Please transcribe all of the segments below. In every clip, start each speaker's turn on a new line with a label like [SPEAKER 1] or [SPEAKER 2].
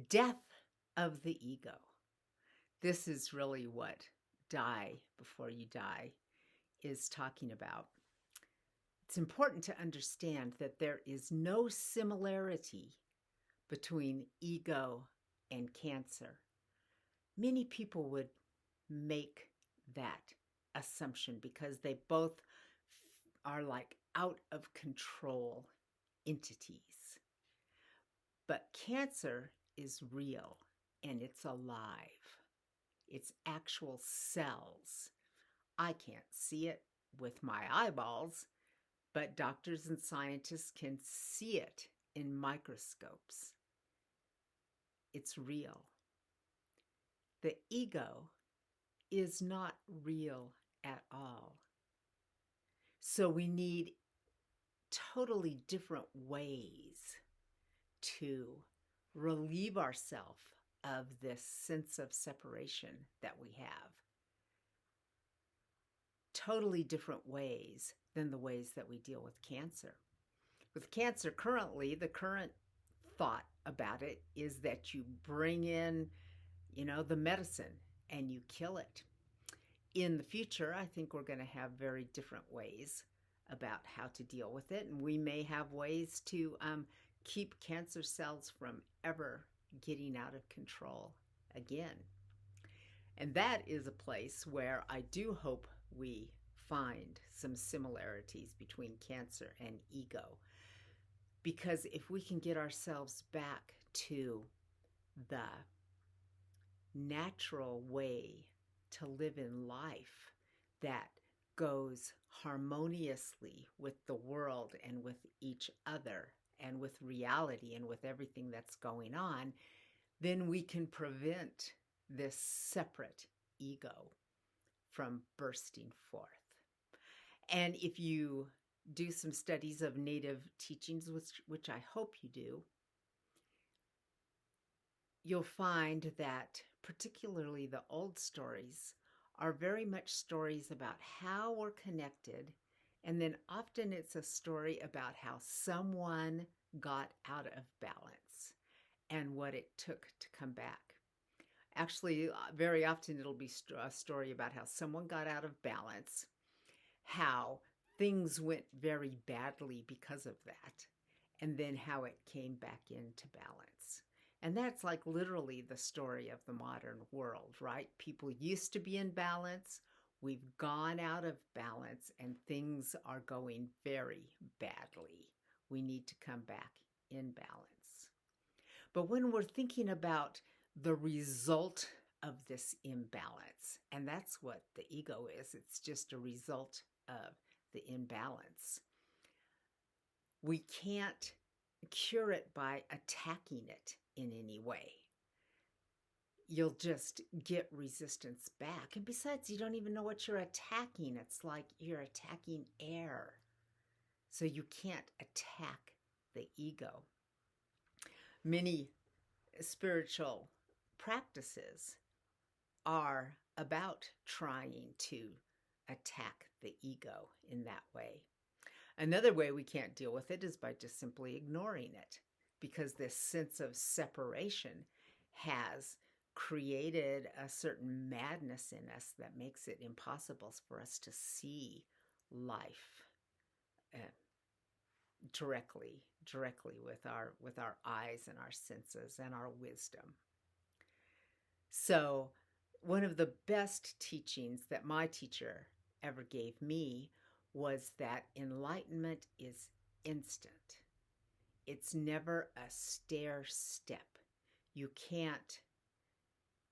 [SPEAKER 1] Death of the ego. This is really what Die Before You Die is talking about. It's important to understand that there is no similarity between ego and cancer. Many people would make that assumption because they both are like out of control entities. But cancer is real and it's alive. It's actual cells. I can't see it with my eyeballs, but doctors and scientists can see it in microscopes. It's real. The ego is not real at all. So we need totally different ways to relieve ourselves of this sense of separation that we have. Totally different ways than the ways that we deal with cancer. With cancer currently, the current thought about it is that you bring in, the medicine and you kill it. In the future, I think we're going to have very different ways about how to deal with it. And we may have ways to keep cancer cells from ever getting out of control again. And that is a place where I do hope we find some similarities between cancer and ego. Because if we can get ourselves back to the natural way to live in life that goes harmoniously with the world and with each other and with reality and with everything that's going on, then we can prevent this separate ego from bursting forth. And if you do some studies of Native teachings, which I hope you do, you'll find that particularly the old stories are very much stories about how we're connected, and then often it's a story about how someone got out of balance and what it took to come back. Actually, very often it'll be a story about how someone got out of balance, how things went very badly because of that, and then how it came back into balance. And that's like literally the story of the modern world, right? People used to be in balance. We've gone out of balance and things are going very badly. We need to come back in balance. But when we're thinking about the result of this imbalance, and that's what the ego is, it's just a result of the imbalance. We can't cure it by attacking it in any way. You'll just get resistance back. And besides, you don't even know what you're attacking. It's like you're attacking air. So you can't attack the ego. Many spiritual practices are about trying to attack the ego in that way. Another way we can't deal with it is by just simply ignoring it, because this sense of separation has created a certain madness in us that makes it impossible for us to see life directly with our eyes and our senses and our wisdom. So one of the best teachings that my teacher ever gave me was that enlightenment is instant. It's never a stair step. You can't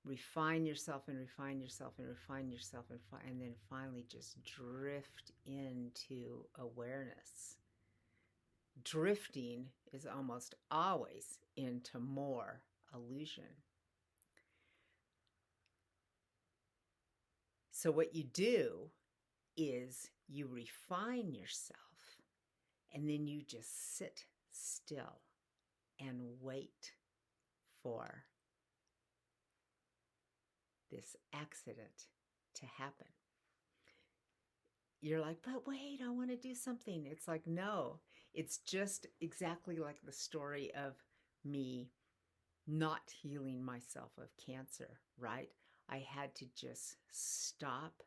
[SPEAKER 1] refine yourself and refine yourself and refine yourself and then finally just drift into awareness. Drifting is almost always into more illusion. So what you do is you refine yourself and then you just sit still and wait for this accident to happen. You're like, but wait, I want to do something. It's like, no, it's just exactly like the story of me not healing myself of cancer, right? I had to just stop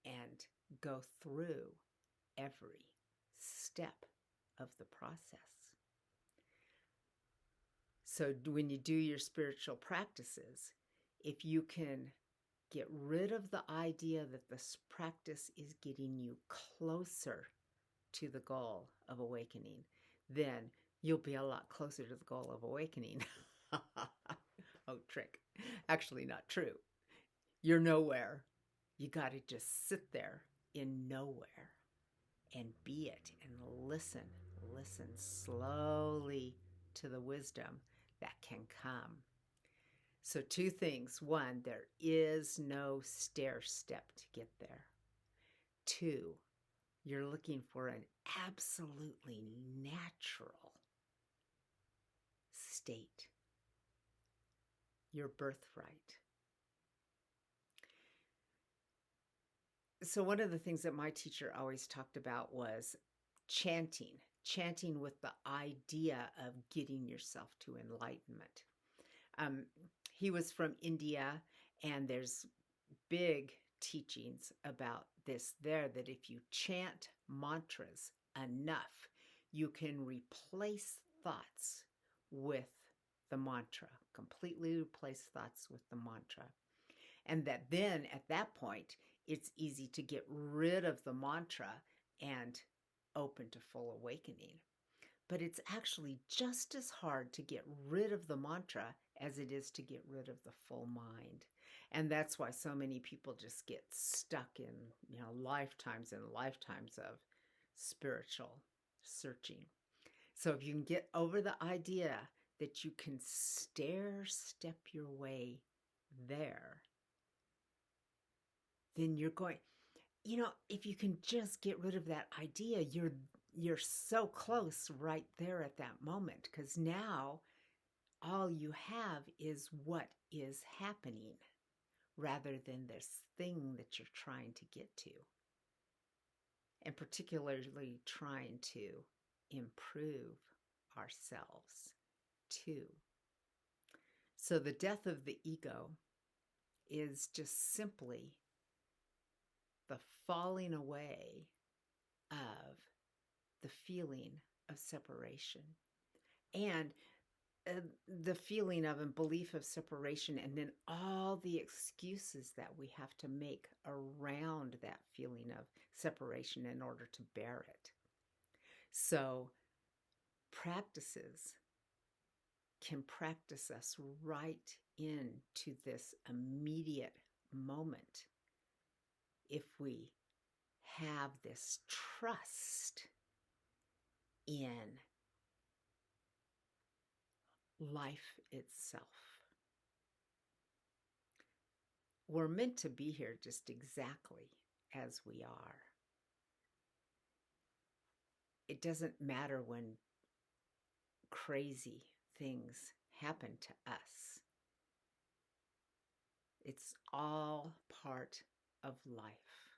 [SPEAKER 1] and go through every step of the process. So when you do your spiritual practices, if you can get rid of the idea that this practice is getting you closer to the goal of awakening, then you'll be a lot closer to the goal of awakening. Oh, trick. Actually, not true. You're nowhere. You got to just sit there in nowhere and be it and listen. Listen slowly to the wisdom that can come. So, two things. One, there is no stair step to get there. Two, you're looking for an absolutely natural state, your birthright. So, one of the things that my teacher always talked about was chanting with the idea of getting yourself to enlightenment. Um, he was from India, and there's big teachings about this there, that if you chant mantras enough, you can replace thoughts with the mantra, completely replace thoughts with the mantra. And that then at that point, it's easy to get rid of the mantra and open to full awakening. But it's actually just as hard to get rid of the mantra as it is to get rid of the full mind. And that's why so many people just get stuck in, lifetimes and lifetimes of spiritual searching. So if you can get over the idea that you can stair step your way there, then you're going, if you can just get rid of that idea, you're so close right there at that moment, because now all you have is what is happening rather than this thing that you're trying to get to, and particularly trying to improve ourselves too. So the death of the ego is just simply the falling away of the feeling of separation, and the feeling of and belief of separation, and then all the excuses that we have to make around that feeling of separation in order to bear it. So practices can practice us right into this immediate moment if we have this trust in life itself. We're meant to be here just exactly as we are. It doesn't matter when crazy things happen to us. It's all part of life.